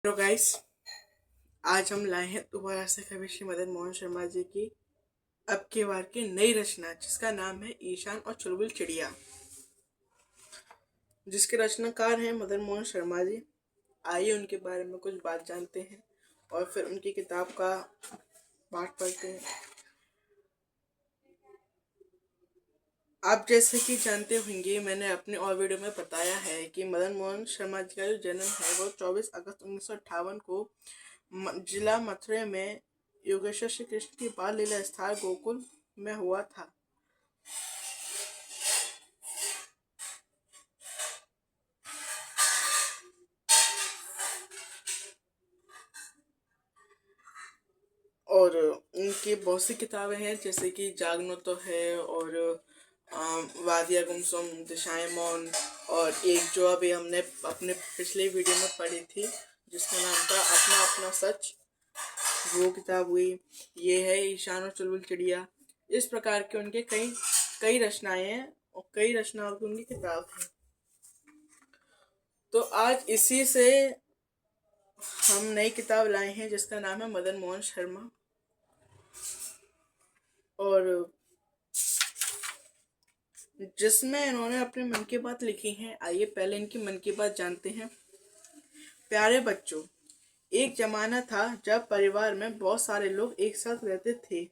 Hello guys. आज हम लाए हैं दोबारा से कवि श्री मदन मोहन शर्मा जी की अब की बार की नई रचना, जिसका नाम है ईशान और चुलबुल चिड़िया, जिसके रचनाकार हैं मदन मोहन शर्मा जी। आइए उनके बारे में कुछ बात जानते हैं और फिर उनकी किताब का पाठ पढ़ते हैं। आप जैसे कि जानते होंगे, मैंने अपने और वीडियो में बताया है कि मदन मोहन शर्मा जी का जो जन्म है वो 24 अगस्त 1958 को जिला मथुरा में योगेश्वर श्री कृष्ण की बाल लीला स्थान गोकुल में हुआ था। और उनकी बहुत सी किताबें हैं, जैसे कि जागनो तो है, और वादिया गुमसुम, दिशाएं मौन, और एक जो अभी हमने अपने पिछले वीडियो में पढ़ी थी जिसका नाम था अपना अपना सच, वो किताब हुई। ये है ईशान और चुलबुल चिड़िया। इस प्रकार के उनके कई कई रचनाएं हैं और कई रचनाओं की उनकी किताब है। तो आज इसी से हम नई किताब लाए हैं जिसका नाम है मदन मोहन शर्मा, और जिसमें इन्होंने अपने मन की बात लिखी है। आइए पहले इनकी मन की बात जानते हैं। प्यारे बच्चों, एक जमाना था जब परिवार में बहुत सारे लोग एक साथ रहते थे।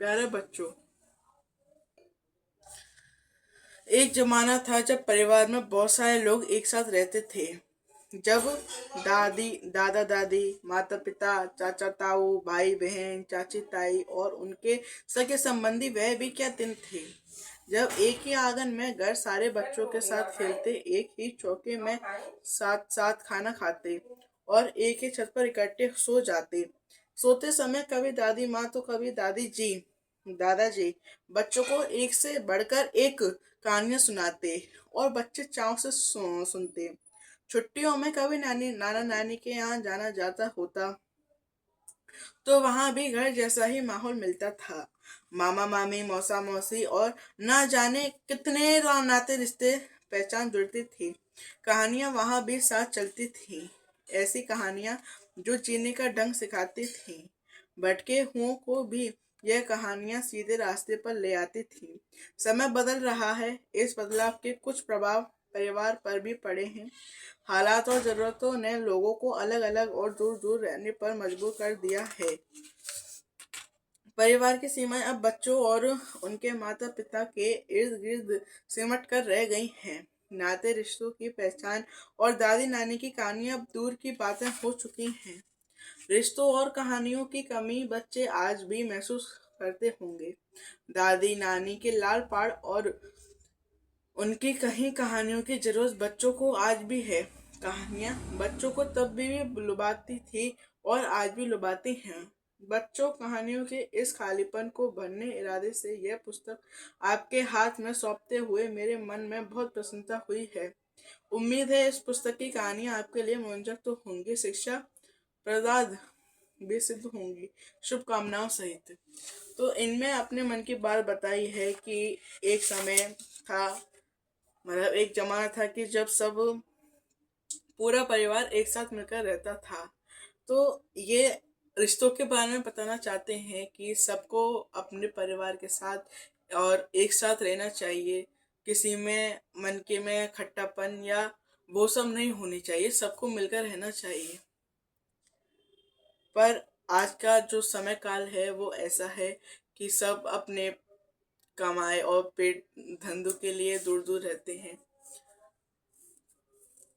प्यारे बच्चों, एक जमाना था जब परिवार में बहुत सारे लोग एक साथ रहते थे। जब दादी दादा दादी, माता पिता, चाचा ताऊ, भाई बहन, चाची ताई और उनके सगे संबंधी, वह भी क्या दिन थे जब एक ही आंगन में घर सारे बच्चों के साथ खेलते, एक ही चौके में साथ साथ खाना खाते और एक ही छत पर इकट्ठे सो जाते। सोते समय कभी दादी माँ तो कभी दादाजी बच्चों को एक से बढ़कर एक कहानियां सुनाते और बच्चे चाव से सुनते। छुट्टियों में कभी नानी नाना नानी के यहाँ जाना जाता होता तो वहां भी घर जैसा ही माहौल मिलता था। मामा मामी, मौसा मौसी और न जाने कितने नाते रिश्ते पहचान जुड़ती थी। कहानियां वहां भी साथ चलती थी, ऐसी कहानियां जो जीने का ढंग सिखाती थी। भटके हुओं को भी यह कहानियां सीधे रास्ते पर ले आती थी। समय बदल रहा है, इस बदलाव के कुछ प्रभाव परिवार पर भी पड़े हैं। हालात और जरूरतों ने लोगों को अलग अलग और दूर दूर रहने पर मजबूर कर दिया है। परिवार की सीमाएं अब बच्चों और उनके माता पिता के इर्द गिर्द सिमट कर रह गई हैं। नाते रिश्तों की पहचान और दादी नानी की कहानियां अब दूर की बातें हो चुकी हैं। रिश्तों और कहानियों की कमी बच्चे आज भी महसूस करते होंगे। दादी नानी के लाड़ पाड़ और उनकी कहीं कहानियों की जरूरत बच्चों को आज भी है। कहानियां बच्चों को तब भी लुभाती थी और आज भी लुभाती हैं। बच्चों, कहानियों के इस खालीपन को भरने इरादे से यह पुस्तक आपके हाथ में सौंपते हुए मेरे मन में बहुत प्रसन्नता हुई है। उम्मीद है इस पुस्तक की कहानियां आपके लिए मनोरंजक तो होंगी, शिक्षा प्रदान भी सिद्ध होंगी। शुभकामनाओं सहित। तो इनमें अपने मन की बात बताई है कि एक समय था, मतलब एक जमाना था कि जब सब पूरा परिवार एक साथ मिलकर रहता था। तो ये रिश्तों के बारे में बताना चाहते हैं कि सबको अपने परिवार के साथ और एक साथ रहना चाहिए। किसी में मन के में खट्टापन या वो सब नहीं होनी चाहिए, सबको मिलकर रहना चाहिए। पर आज का जो समय काल है वो ऐसा है कि सब अपने कमाए और पेट धंधों के लिए दूर दूर रहते हैं।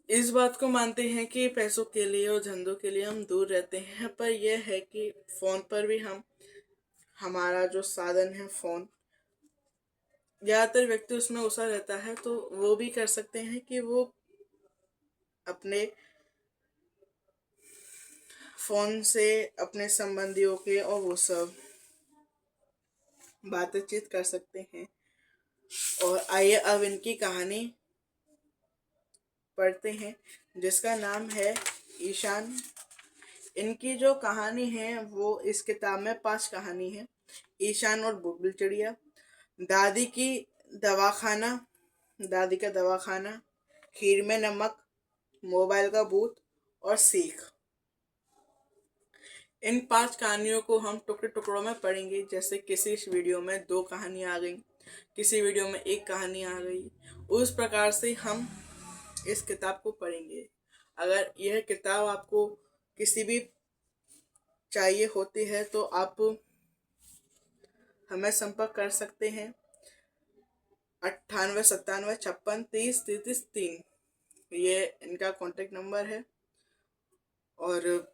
इस बात को मानते हैं कि पैसों के लिए और धंधों के लिए हम दूर रहते हैं, पर यह है कि फोन पर भी हम, हमारा जो साधन है फोन, ज्यादातर व्यक्ति उसमें घुसा रहता है, तो वो भी कर सकते हैं कि वो अपने फोन से अपने संबंधियों के और वो सब बातचीत कर सकते हैं। और आइए अब इनकी कहानी पढ़ते हैं जिसका नाम है ईशान। इनकी जो कहानी है वो इस किताब में 5 कहानी है। ईशान और बुलबुल चिड़िया, दादी की दवाखाना, दादी का दवाखाना, खीर में नमक, मोबाइल का भूत और सीख। इन 5 कहानियों को हम टुकड़े टुकड़ों में पढ़ेंगे। जैसे किसी इस वीडियो में 2 कहानियाँ आ गई, किसी वीडियो में 1 कहानी आ गई, उस प्रकार से हम इस किताब को पढ़ेंगे। अगर यह किताब आपको किसी भी चाहिए होती है तो आप हमें संपर्क कर सकते हैं। 98 97 56 30 33 3 ये इनका कॉन्टेक्ट नंबर है। और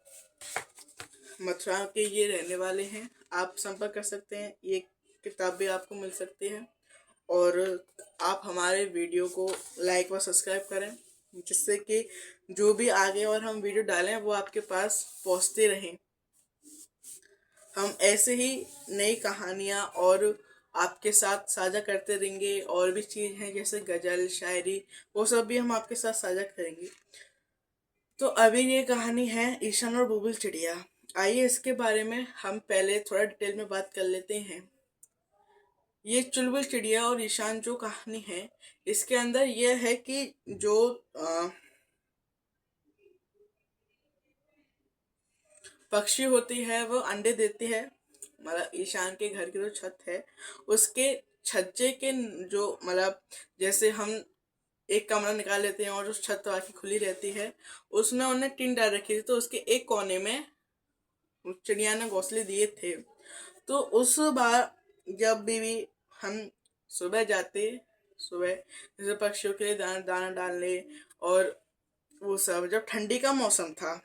मथुरा के ये रहने वाले हैं, आप संपर्क कर सकते हैं। ये किताब भी आपको मिल सकती है। और आप हमारे वीडियो को लाइक व सब्सक्राइब करें, जिससे कि जो भी आगे और हम वीडियो डालें वो आपके पास पहुंचते रहें। हम ऐसे ही नई कहानियाँ और आपके साथ साझा करते रहेंगे। और भी चीज़ हैं जैसे गज़ल, शायरी, वो सब भी हम आपके साथ साझा करेंगे। तो अभी ये कहानी है ईशान और बुलबुल चिड़िया। आइए इसके बारे में हम पहले थोड़ा डिटेल में बात कर लेते हैं। ये चुलबुल चिड़िया और ईशान जो कहानी है, इसके अंदर यह है कि जो पक्षी होती है वो अंडे देती है। मतलब ईशान के घर की जो छत है, उसके छज्जे के जो मतलब जैसे हम एक कमरा निकाल लेते हैं और जो छत बाकी खुली रहती है, उसमें उन्हें टीन डाल रखी थी। तो उसके एक कोने में चिड़िया ने घोंसले दिए थे। तो उस बार जब भी हम सुबह जाते, सुबह जैसे पक्षियों के लिए दाना दाना डालने, और वो सब जब ठंडी का मौसम था,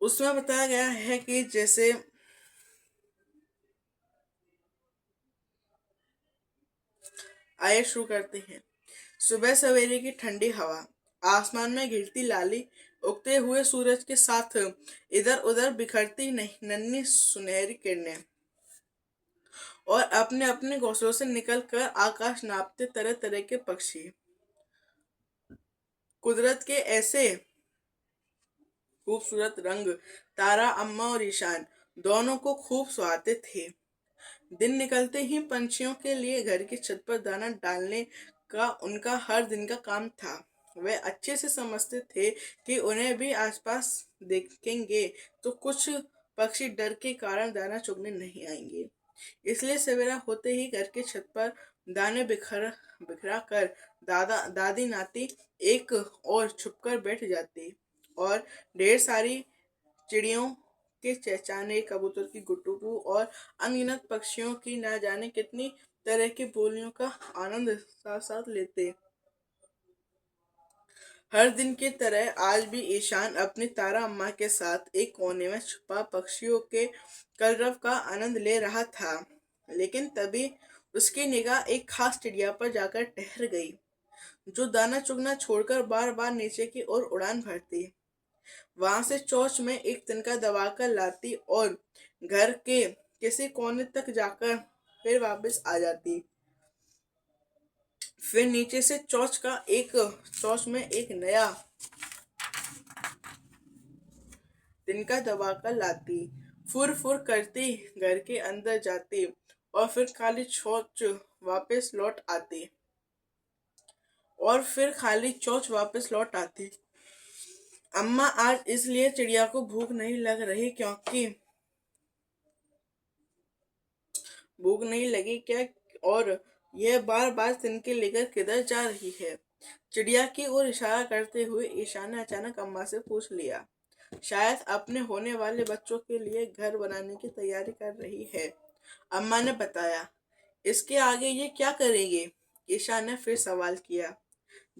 उसमें बताया गया है कि जैसे आए शुरू करते हैं। सुबह सवेरे की ठंडी हवा, आसमान में गिरती लाली, उगते हुए सूरज के साथ इधर उधर बिखरती नन्ही सुनहरी किरणें, और अपने अपने घोंसलों से निकलकर आकाश नापते तरह तरह के पक्षी। कुदरत के ऐसे खूबसूरत रंग तारा अम्मा और ईशान दोनों को खूब सुहाते थे। दिन निकलते ही पंछियों के लिए घर की छत पर दाना डालने का उनका हर दिन का काम था। वे अच्छे से समझते थे कि उन्हें भी आसपास देखेंगे तो कुछ पक्षी डर के कारण दाना चुगने नहीं आएंगे। इसलिए सवेरा होते ही घर की छत पर दाने बिखरा कर दादा दादी नाती एक और छुपकर बैठ जाती, और ढेर सारी चिड़ियों के चहचहाने, कबूतर की गुटुगु और अनगिनत पक्षियों की ना जाने कितनी तरह की बोलियों का आनंद साथ साथ लेते। हर दिन की तरह आज भी ईशान अपनी तारा अम्मा के साथ एक कोने में छुपा पक्षियों के कलरव का आनंद ले रहा था। लेकिन तभी उसकी निगाह एक खास चिड़िया पर जाकर ठहर गई, जो दाना चुगना छोड़कर बार बार नीचे की ओर उड़ान भरती। वहां से चोंच में एक तिनका दबाकर लाती और घर के किसी कोने तक जाकर फिर वापस आ जाती। फिर नीचे से चोंच में एक नया तिनका दबाकर लाती, फुर फुर करती घर के अंदर जाती, और फिर खाली चोंच वापस लौट आती। अम्मा आज इसलिए चिड़िया को भूख नहीं लग रही, क्योंकि भूख नहीं लगी क्या, और यह बार बार तिनके लेकर किधर जा रही है। चिड़िया की ओर इशारा करते हुए ईशान ने अचानक अम्मा से पूछ लिया। शायद अपने होने वाले बच्चों के लिए घर बनाने की तैयारी कर रही है, अम्मा ने बताया। इसके आगे ये क्या करेंगे, ईशान ने फिर सवाल किया।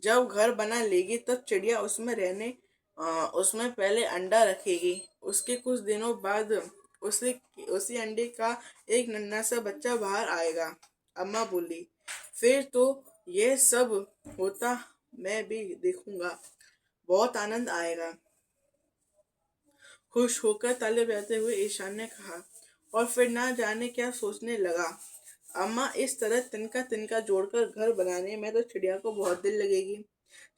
जब घर बना लेगी तब चिड़िया उसमें पहले अंडा रखेगी। उसके कुछ दिनों बाद उसी उसी अंडे का एक नन्हा सा बच्चा बाहर आएगा, अम्मा बोली। फिर तो ये सब होता मैं भी देखूंगा, बहुत आनंद आएगा, खुश होकर ताले बजाते हुए ईशान ने कहा। और फिर ना जाने क्या सोचने लगा। अम्मा, इस तरह तिनका तिनका जोड़कर घर बनाने में तो चिड़िया को बहुत दिल लगेगी।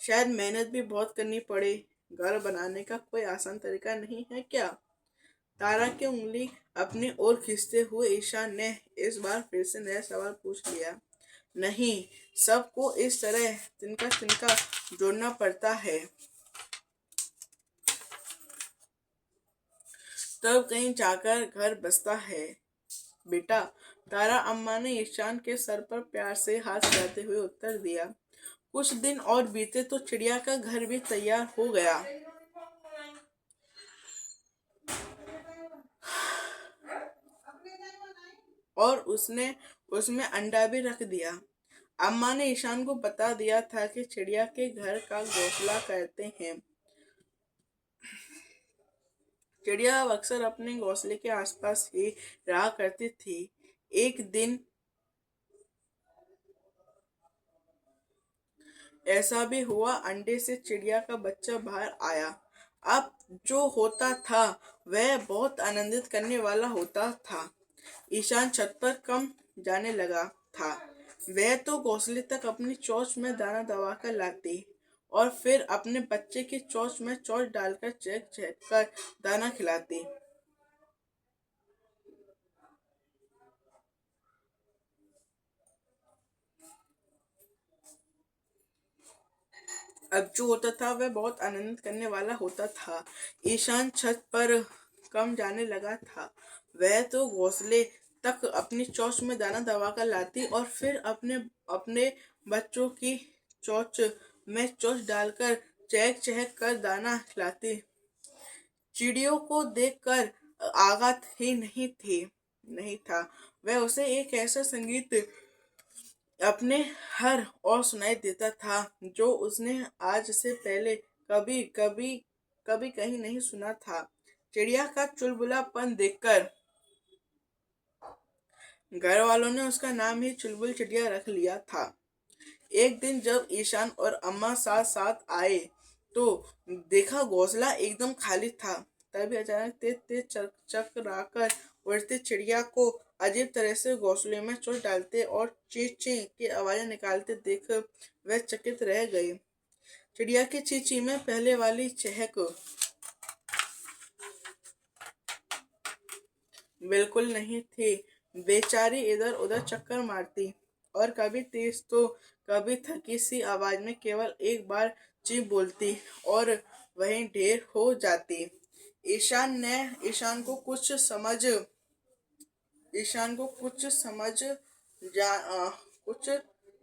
शायद मेहनत भी बहुत करनी पड़े। घर बनाने का कोई आसान तरीका नहीं है क्या? तारा की उंगली अपनी ओर खींचते हुए ईशान ने इस बार फिर से नया सवाल पूछ लिया। नहीं, सबको इस तरह तिनका तिनका जोड़ना पड़ता है, तब कहीं जाकर घर बसता है। बेटा, तारा अम्मा ने ईशान के सर पर प्यार से हाथ फिराते हुए उत्तर दिया। कुछ दिन और बीते तो चिड़िया का घर भी तैयार हो गया और उसने उसमें अंडा भी रख दिया। अम्मा ने ईशान को बता दिया था कि चिड़िया के घर का घोंसला कहते हैं। चिड़िया अब अक्सर अपने घोंसले के आसपास ही रहा करती थी। एक दिन ऐसा भी हुआ, अंडे से चिड़िया का बच्चा बाहर आया। अब जो होता था वह बहुत आनंदित करने वाला होता था। ईशान छत पर कम जाने लगा था। वह तो घोंसले तक अपनी चोंच में दाना दबाकर लाती और फिर अपने बच्चे की चोंच में चोंच डालकर चहक चहक कर दाना खिलाती। अब जो होता था वह बहुत आनंद करने वाला होता था। ईशान छत पर कम जाने लगा था। वह तो घोंसले तक अपनी चोंच में दाना दबाकर लाती और फिर अपने अपने बच्चों की चोंच में चोंच डालकर चहक चहक कर दाना खिलाती। चिड़ियों को देखकर आगात ही नहीं था। वह उसे एक ऐसा संगीत अपने हर और सुनाई देता था जो उसने आज से पहले कभी कभी कभी कहीं नहीं सुना था। चिड़िया का चुलबुलापन देखकर घर वालों ने उसका नाम ही चुलबुल चिड़िया रख लिया था। एक दिन जब ईशान और अम्मा साथ साथ आए तो देखा घोंसला एकदम खाली था। तभी अचानक तेज तेज चकराकर उड़ती चिड़िया को अजीब तरह से घोंसले में चोट डालते और ची ची की आवाजें निकालते देख वह चकित रह गई। चिड़िया की चींची में पहले वाली चहक बिल्कुल नहीं थी। बेचारी इधर उधर चक्कर मारती और कभी तेज तो कभी थकी सी आवाज में केवल एक बार ची बोलती और वहीं ढेर हो जाती। ईशान ने ईशान को कुछ समझ ईशान को कुछ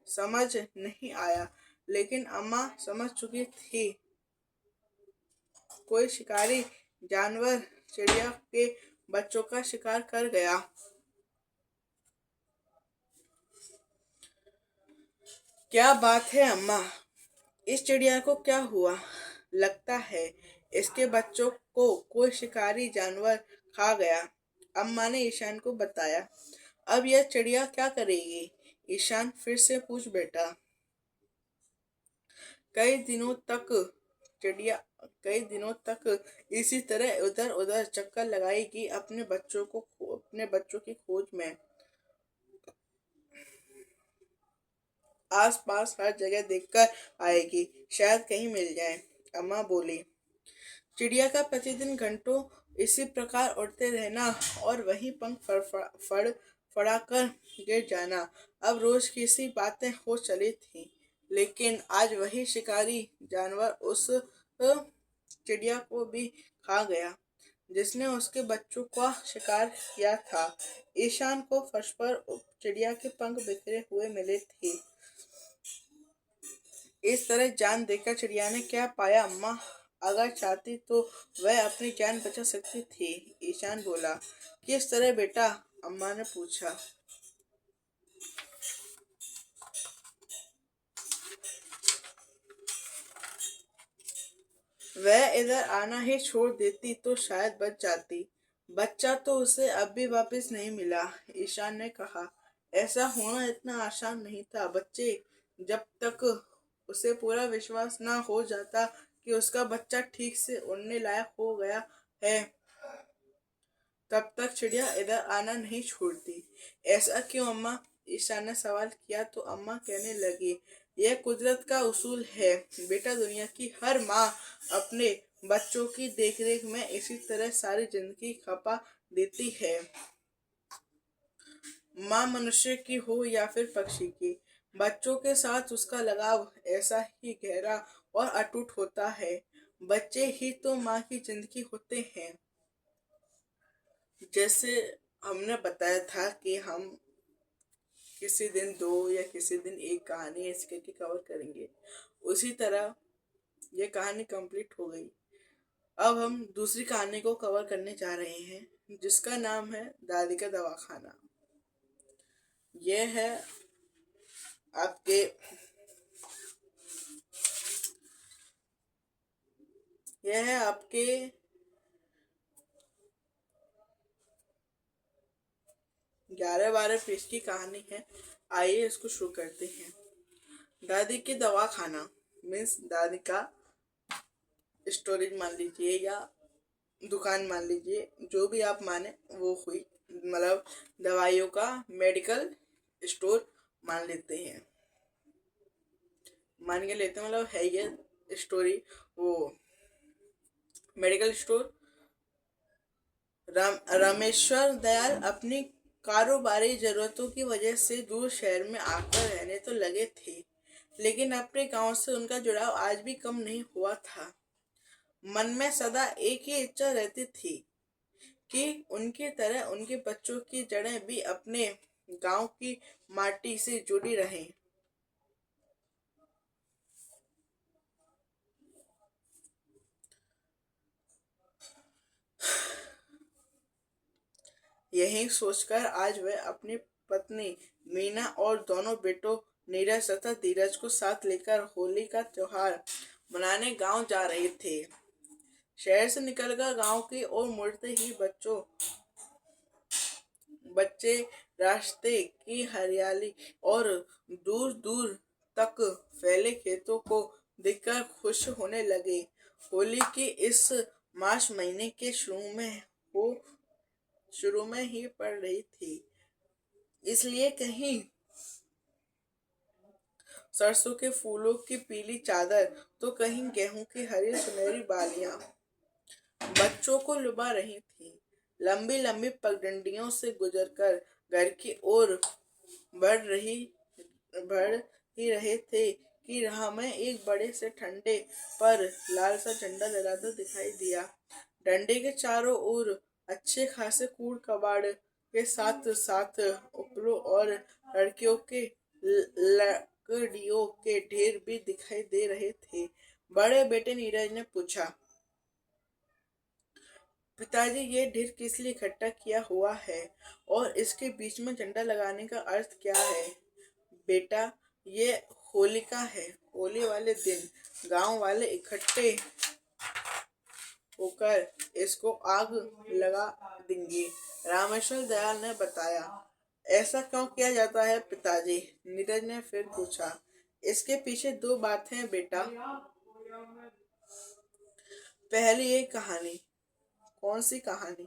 समझ नहीं आया, लेकिन अम्मा समझ चुकी थी। कोई शिकारी जानवर चिड़िया के बच्चों का शिकार कर गया। क्या बात है अम्मा, इस चिड़िया को क्या हुआ? लगता है इसके बच्चों को कोई शिकारी जानवर खा गया। अम्मा ने ईशान को बताया। अब यह चिड़िया क्या करेगी? ईशान फिर से पूछ बैठा। कई दिनों तक चिड़िया कई दिनों तक इसी तरह उधर उधर चक्कर लगाएगी, अपने बच्चों की खोज में। आस पास हर जगह देखकर आएगी, शायद कहीं मिल जाए। अम्मा बोली। चिड़िया का प्रतिदिन घंटों इसी प्रकार उड़ते रहना और वही पंख फड़ाकर गिर जाना अब रोज की सी बातें हो चली थी। लेकिन आज वही शिकारी जानवर उस चिड़िया को भी खा गया जिसने उसके बच्चों का शिकार किया था। ईशान को फर्श पर चिड़िया के पंख बिखरे हुए मिले थे। इस तरह जान देकर चिड़िया ने क्या पाया अम्मा? अगर चाहती तो वह अपनी जान बचा सकती थी। ईशान बोला। किस तरह बेटा? अम्मा ने पूछा। वह इधर आना ही छोड़ देती तो शायद बच जाती। बच्चा तो उसे अब भी वापस नहीं मिला। ईशान ने कहा। ऐसा होना इतना आसान नहीं था बच्चे। जब तक उसे पूरा विश्वास ना हो जाता कि उसका बच्चा ठीक से उड़ने लायक हो गया है, तब तक चिड़िया इधर आना नहीं छोड़ती। ऐसा क्यों अम्मा? ईशा ने सवाल किया तो अम्मा कहने लगी। यह कुदरत का उसूल है बेटा। दुनिया की हर माँ अपने बच्चों की देखरेख में इसी तरह सारी जिंदगी खपा देती है। माँ मनुष्य की हो या फिर पक्षी की, बच्चों के साथ उसका लगाव ऐसा ही गहरा और अटूट होता है। बच्चे ही तो माँ की जिंदगी होते हैं। जैसे हमने बताया था कि हम किसी दिन दो या किसी दिन एक कहानी इसके की कवर करेंगे, उसी तरह ये कहानी कंप्लीट हो गई। अब हम दूसरी कहानी को कवर करने जा रहे हैं जिसका नाम है दादी का दवाखाना। ये है आपके यह है आपके 11-12 पेज की कहानी है। आइए इसको शुरू करते हैं। दादी की दवाखाना मीन्स दादी का स्टोरेज मान लीजिए या दुकान मान लीजिए, जो भी आप माने वो हुई, मतलब दवाइयों का मेडिकल स्टोर मान लेते हैं, मान के लेते हैं, मतलब है ये स्टोरी वो मेडिकल स्टोर। रामेश्वर दयाल अपनी कारोबारी जरूरतों की वजह से दूर शहर में आकर रहने तो लगे थे, लेकिन अपने गांव से उनका जुड़ाव आज भी कम नहीं हुआ था। मन में सदा एक ही इच्छा रहती थी कि उनकी तरह उनके बच्चों की जड़ें भी अपने गांव की माटी से जुड़ी रहें। यही सोचकर आज वह अपनी पत्नी मीना और दोनों बेटों नीरज तथा धीरज को साथ लेकर होली का त्योहार मनाने गांव जा रहे थे। शहर से निकलकर गांव की ओर मुड़ते ही बच्चे रास्ते की हरियाली और दूर दूर तक फैले खेतों को देखकर खुश होने लगे। होली की इस मार्च महीने के वो शुरू में ही पड़ रही थी, इसलिए कहीं सरसों के फूलों की पीली चादर तो कहीं गेहूं की हरी सुनहरी बालियां बच्चों को लुभा रही थी। लंबी लंबी पगडंडियों से गुजरकर घर की ओर बढ़ रही बढ़ ही रहे थे कि राह में एक बड़े से ठंडे पर लाल सा झंडा लहराता दिखाई दिया। डंडे के चारों ओर अच्छे खासे कूड़ कबाड़ के साथ साथ उपलों और लड़कियों के लकड़ियों के ढेर भी दिखाई दे रहे थे। बड़े बेटे नीरज ने पूछा, पिताजी ये ढेर किस लिए इकट्ठा किया हुआ है और इसके बीच में झंडा लगाने का अर्थ क्या है? बेटा, ये होलिका है। होली वाले दिन गांव वाले इकट्ठे होकर इसको आग लगा देंगे, रामेश्वर दयाल ने बताया। ऐसा क्यों किया जाता है पिताजी? नीरज ने फिर पूछा। इसके पीछे दो बातें हैं बेटा। पहली एक कहानी। कौन सी कहानी?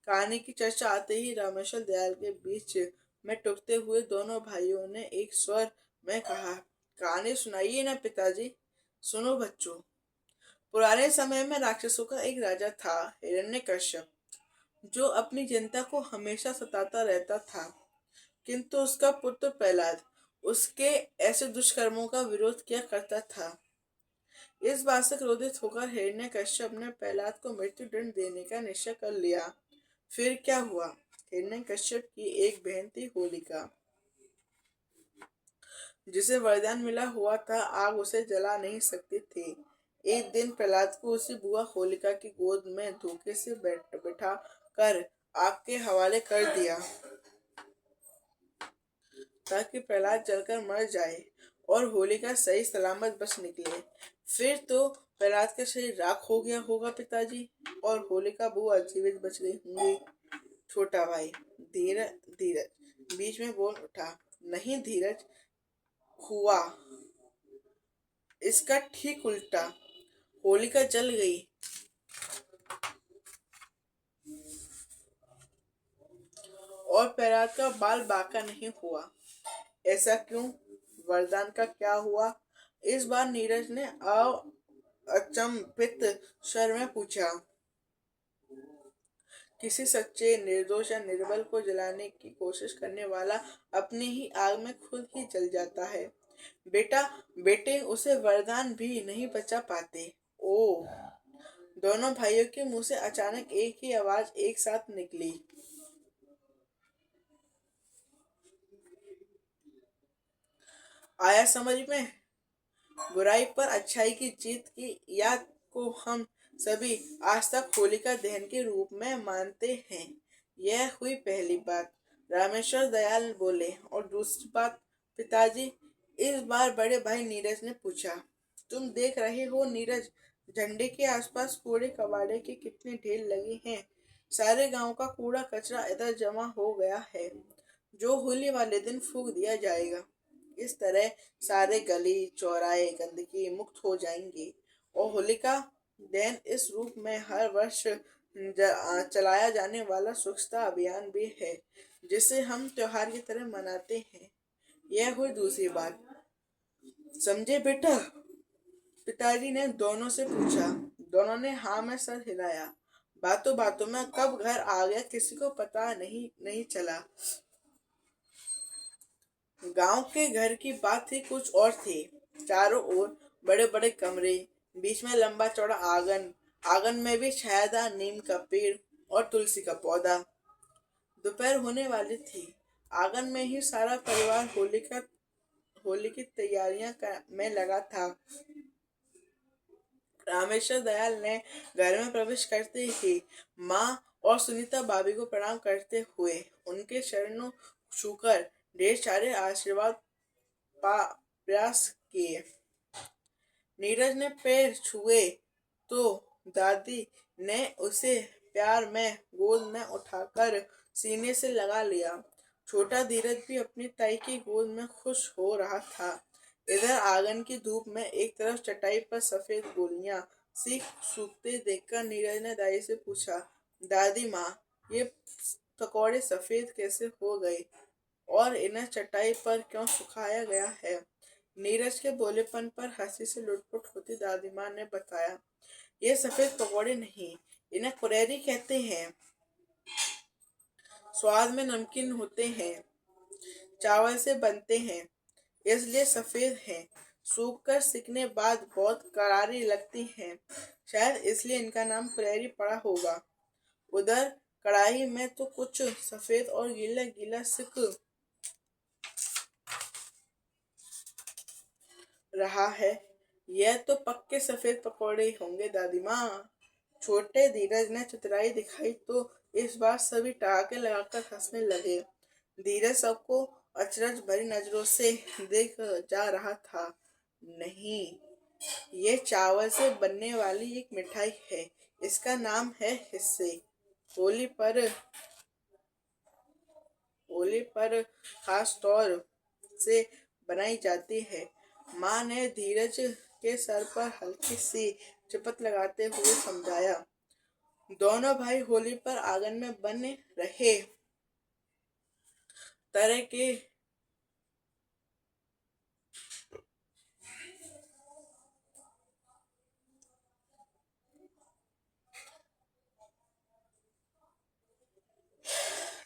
कहानी की चर्चा आते ही रामेश्वर दयाल के बीच में टूटते हुए दोनों भाइयों ने एक स्वर में कहा, कहानी सुनाइए ना पिताजी। सुनो बच्चों। पुराने समय में राक्षसों का एक राजा था, हिरण्यकश्यप, जो अपनी जनता को हमेशा सताता रहता था। किंतु उसका पुत्र प्रहलाद उसके ऐसे दुष्कर्मों का विरोध किया करता था। इस बात से क्रोधित होकर हिरण्यकश्यप ने प्रहलाद को मृत्यु दंड देने का निश्चय कर लिया। फिर क्या हुआ? हिरण्यकश्यप की एक बहन थी होलिका, जिसे वरदान मिला हुआ था आग उसे जला नहीं सकती थी। एक दिन प्रहलाद को उसी बुआ होलिका की गोद में धोखे से बैठा कर आग के हवाले कर दिया ताकि प्रहलाद जलकर मर जाए और होलिका सही सलामत बच निकले। फिर तो प्रहलाद का शरीर राख हो गया होगा पिताजी, और होलिका बुआ जीवित बच गई होंगी। छोटा भाई धीरज धीरज बीच में बोल उठा। नहीं धीरज, हुआ इसका ठीक उल्टा। होलिका जल गई और प्रहलाद का बाल बाका नहीं हुआ। ऐसा क्यों? वरदान का क्या हुआ? इस बार नीरज ने अचंभित स्वर में पूछा। किसी सच्चे, निर्दोष या निर्बल को जलाने की कोशिश करने वाला अपनी ही आग में खुद ही जल जाता है। बेटा, बेटे उसे वरदान भी नहीं बचा पाते। ओ, दोनों भाइयों के मुंह से अचानक एक ही आवाज एक साथ निकली। आया समझ में? बुराई पर अच्छाई की जीत की याद को हम सभी आज तक होलिका दहन के रूप में मानते हैं। यह हुई पहली बात। रामेश्वर दयाल बोले। और दूसरी बात पिताजी? इस बार बड़े भाई नीरज ने पूछा। तुम देख रहे हो नीरज, झंडे के आसपास कूड़े कबाड़े के कितने ढेर लगे हैं। सारे गांव का कूड़ा कचरा इधर जमा हो गया है, जो होली वाले दिन फूंक दिया जाएगा। इस तरह सारे गली चौराहे गंदगी मुक्त हो जाएंगे और होलिका दहन इस रूप में हर वर्ष चलाया जाने वाला स्वच्छता अभियान भी है, जिसे हम त्योहार की तरह मनाते हैं। यह हुई दूसरी बात। समझे बेटा? पिताजी ने दोनों से पूछा। दोनों ने हाँ में सर हिलाया। बातों बातों में कब घर आ गया किसी को पता नहीं चला। गांव के घर की बात ही कुछ और थी। चारों ओर बड़े बड़े कमरे, बीच में लंबा चौड़ा आंगन, आंगन में भी छायादार नीम का पेड़ और तुलसी का पौधा। दोपहर होने वाली थी। आंगन में ही सारा परिवार होली की में लगा था। रामेश्वर दयाल ने घर में प्रवेश करते ही माँ और सुनीता भाभी को प्रणाम करते हुए उनके चरणों छूकर ढेर सारे आशीर्वाद प्रयास किए। नीरज ने पैर छुए तो दादी ने उसे प्यार में गोद में उठाकर सीने से लगा लिया। छोटा धीरज भी अपनी ताई की गोद में खुश हो रहा था। इधर आंगन की धूप में एक तरफ चटाई पर सफेद गोलियां सी सूखते देखकर नीरज ने दादी से पूछा, दादी माँ, ये पकौड़े सफेद कैसे हो गए और इन्हें चटाई पर क्यों सुखाया गया है? नीरज के बोलेपन पर हंसी से लुटपुट होती दादी माँ ने बताया, ये सफेद पकौड़े नहीं, इन्हें कुरेरी कहते हैं। स्वाद में नमकीन होते हैं, चावल से बनते हैं, इसलिए सफेद हैं। सूख कर सिकने बाद बहुत करारी लगती हैं, शायद इसलिए इनका नाम कुरेरी पड़ा होगा। उधर कढ़ाई में तो कुछ सफेद और गीला गीला सिक रहा है। यह तो पक्के सफेद पकौड़े होंगे दादी माँ। छोटे धीरज ने चतुराई दिखाई तो इस बार सभी ठहाके लगाकर हंसने लगे। धीरज सबको अचरज भरी नजरों से देख जा रहा था। नहीं, ये चावल से बनने वाली एक मिठाई है। इसका नाम है हिस्से। होली पर होली पर खास तौर से बनाई जाती है। माँ ने धीरज के सर पर हल्की सी चपत लगाते हुए समझाया। दोनों भाई होली पर आंगन में बने रहे तरह के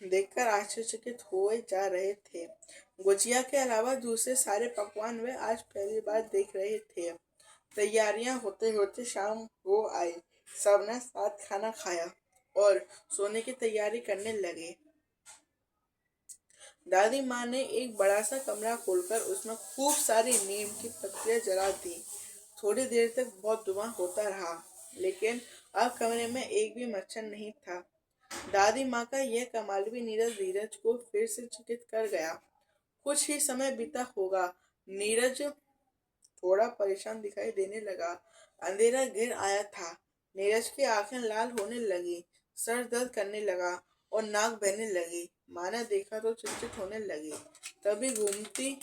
देखकर आश्चर्यचकित हुए जा रहे थे। गुजिया के अलावा दूसरे सारे पकवान वे आज पहली बार देख रहे थे। तैयारियां होते होते शाम हो आई। सबने साथ खाना खाया और सोने की तैयारी करने लगे। दादी माँ ने एक बड़ा सा कमरा खोलकर उसमें खूब सारी नीम की पत्तियां जला दी। थोड़ी देर तक बहुत धुआं होता रहा, लेकिन अब कमरे में एक भी मच्छर नहीं था। दादी माँ का यह कमाल भी नीरज धीरज को फिर से चकित कर गया। कुछ ही समय बीता होगा। नीरज थोड़ा परेशान दिखाई देने लगा। अंधेरा घिर आया था। नीरज की आंखें लाल होने लगी, सर दर्द करने लगा और नाक बहने लगी। माँ ने देखा तो चिंतित होने लगी। तभी घूमती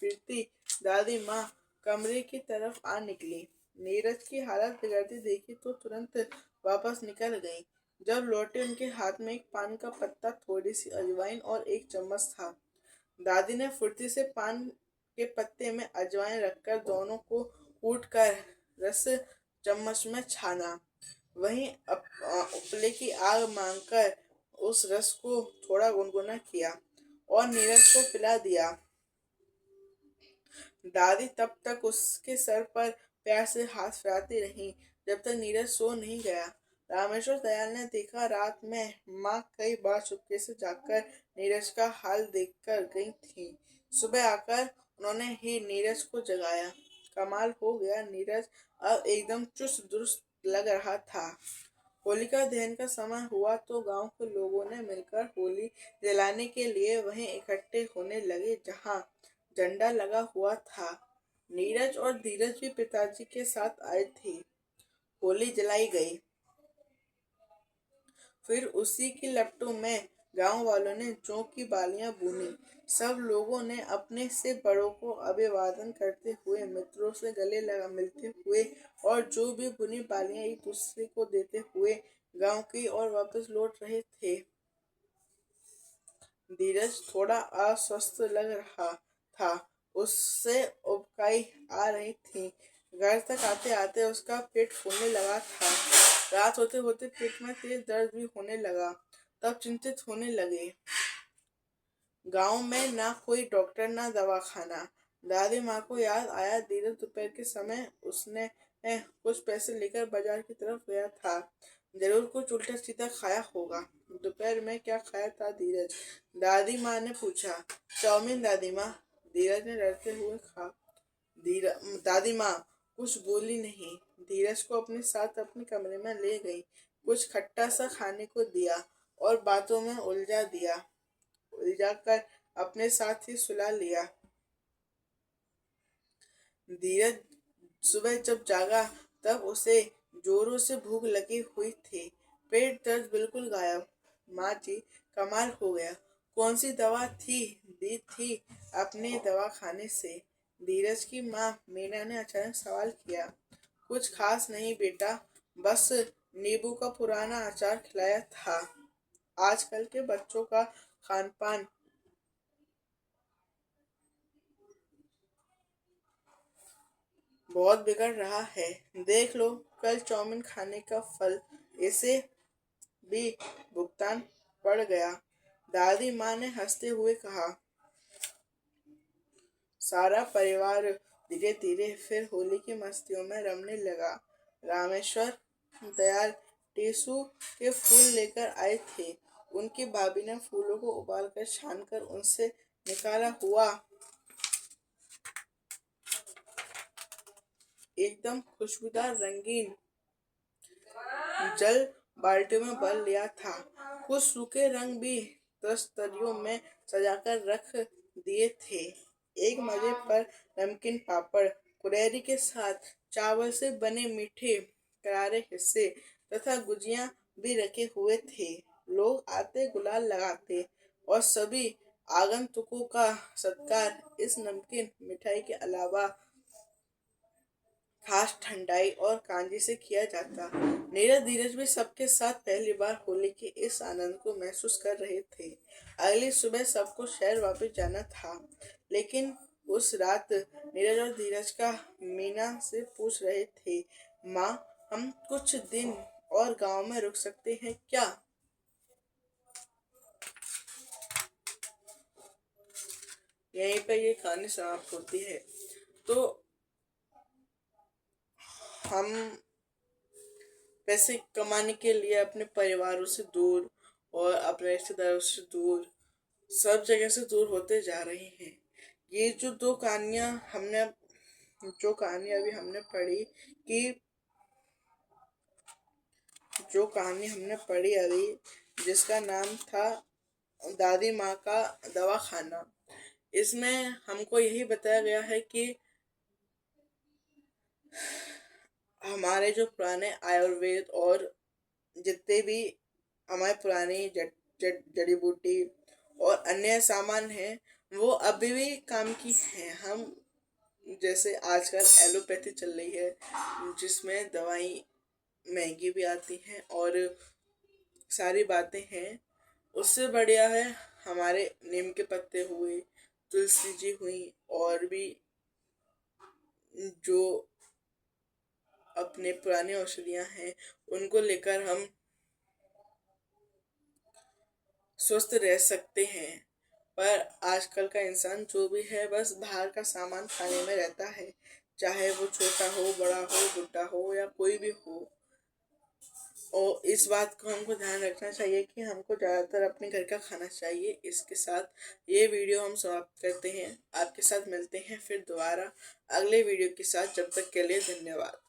फिरती दादी माँ कमरे की तरफ आ निकली। नीरज की हालत बिगड़ती देखी तो तुरंत वापस निकल गई। जब लौटे उनके हाथ में एक पान का पत्ता, थोड़ी सी अजवाइन और एक चम्मच था। दादी ने फुर्ती से पान के पत्ते में अजवाइन रखकर दोनों को कूट कर रस चम्मच में छाना। वहीं उपले की आग मांगकर उस रस को थोड़ा गुनगुना किया और नीरज को पिला दिया। दादी तब तक उसके सर पर प्यार से हाथ फिराती रही जब तक नीरज सो नहीं गया। रामेश्वर दयाल ने देखा रात में माँ कई बार चुपके से जाकर नीरज का हाल देखकर गई थी। सुबह आकर उन्होंने ही नीरज को जगाया। कमाल हो गया, नीरज अब एकदम चुस्त दुरुस्त लग रहा था। होलिका दहन का समय हुआ तो गांव के लोगों ने मिलकर होली जलाने के लिए वहीं इकट्ठे होने लगे जहां झंडा लगा हुआ था। नीरज और धीरज भी पिताजी के साथ आए थे। होली जलाई गई। फिर उसी की लपटों में गांव वालों ने जौ की बालियां बुनी। सब लोगों ने अपने से बड़ों को अभिवादन करते हुए, मित्रों से गले लगा मिलते हुए और जो भी बुनी बालियां एक दूसरे को देते हुए गांव की ओर वापस लौट रहे थे। धीरज थोड़ा अस्वस्थ लग रहा था। उससे उबकाई आ रही थी। घर तक आते आते उसका पेट फूलने लगा था। रात होते होते पेट में तेज दर्द भी होने लगा। तब चिंतित होने लगे। गांव में ना कोई डॉक्टर ना दवाखाना। दादी माँ को याद आया धीरज दोपहर के समय उसने कुछ पैसे लेकर बाजार की तरफ गया था। जरूर कुछ उल्टा सीधा खाया होगा। दोपहर में क्या खाया था धीरज? दादी माँ ने पूछा। चाउमीन दादी माँ, धीरज ने डरते हुए कहा। दादी माँ कुछ बोली नहीं। धीरज को अपने साथ अपने कमरे में ले गई, कुछ खट्टा सा खाने को दिया और बातों में उलझा कर अपने साथ ही सुला लिया। धीरज सुबह जब जागा तब उसे जोरों से भूख लगी हुई थी। पेट दर्द बिल्कुल गायब। माँ जी, कमाल हो गया। कौन सी दवा दी थी अपने दवा खाने से? धीरज की माँ मीना ने अचानक सवाल किया। कुछ खास नहीं बेटा, बस नींबू का पुराना अचार खिलाया था। आजकल के बच्चों का खान पान बहुत बिगड़ रहा है। देख लो, कल चाउमीन खाने का फल इसे भी भुगतान पड़ गया। दादी माँ ने हंसते हुए कहा। सारा परिवार धीरे धीरे फिर होली की मस्तियों में रमने लगा। रामेश्वर दयाल टेसू के फूल लेकर आए थे। उनकी भाभी ने फूलों को उबालकर छानकर उनसे निकाला हुआ एकदम खुशबूदार रंगीन जल बाल्टियों में भर लिया था। कुछ सूखे रंग भी तस्तरियों में सजाकर रख दिए थे। एक मजे पर नमकीन पापड़ कुरेरी के साथ चावल से बने मीठे करारे हिस्से तथा गुजिया भी रखे हुए थे। लोग आते गुलाल लगाते और सभी आगंतुकों का सत्कार इस नमकीन मिठाई के अलावा खास ठंडाई और कांजी से किया जाता। नीरज धीरज भी सबके साथ पहली बार होली के इस आनंद को महसूस कर रहे थे। अगली सुबह सबको शहर वापस जाना था, लेकिन उस रात नीरज और धीरज का मीना से पूछ रहे थे। माँ, हम कुछ दिन और गांव में रुक सकते हैं क्या? यहीं पर ये कहानी समाप्त होती है। तो हम पैसे कमाने के लिए अपने परिवारों से दूर और अपने रिश्तेदारों से दूर, सब जगह से दूर होते जा रहे हैं। ये जो कहानी अभी हमने पढ़ी कि जो कहानी हमने पढ़ी अभी, जिसका नाम था दादी माँ का दवा खाना, इसमें हमको यही बताया गया है कि हमारे जो पुराने आयुर्वेद और जितने भी हमारे पुरानी जड़ी बूटी और अन्य सामान हैं, वो अभी भी काम की हैं। हम जैसे आजकल एलोपैथी चल रही है, जिसमें दवाई महंगी भी आती हैं और सारी बातें हैं। उससे बढ़िया है हमारे नीम के पत्ते हुए, तुलसी जी हुई और भी जो अपने पुरानी औषधियाँ हैं उनको लेकर हम स्वस्थ रह सकते हैं। पर आजकल का इंसान जो भी है बस बाहर का सामान खाने में रहता है, चाहे वो छोटा हो, बड़ा हो, बुढ़ा हो या कोई भी हो। और इस बात को हमको ध्यान रखना चाहिए कि हमको ज़्यादातर अपने घर का खाना चाहिए। इसके साथ ये वीडियो हम समाप्त करते हैं। आपके साथ मिलते हैं फिर दोबारा अगले वीडियो के साथ। जब तक के लिए धन्यवाद।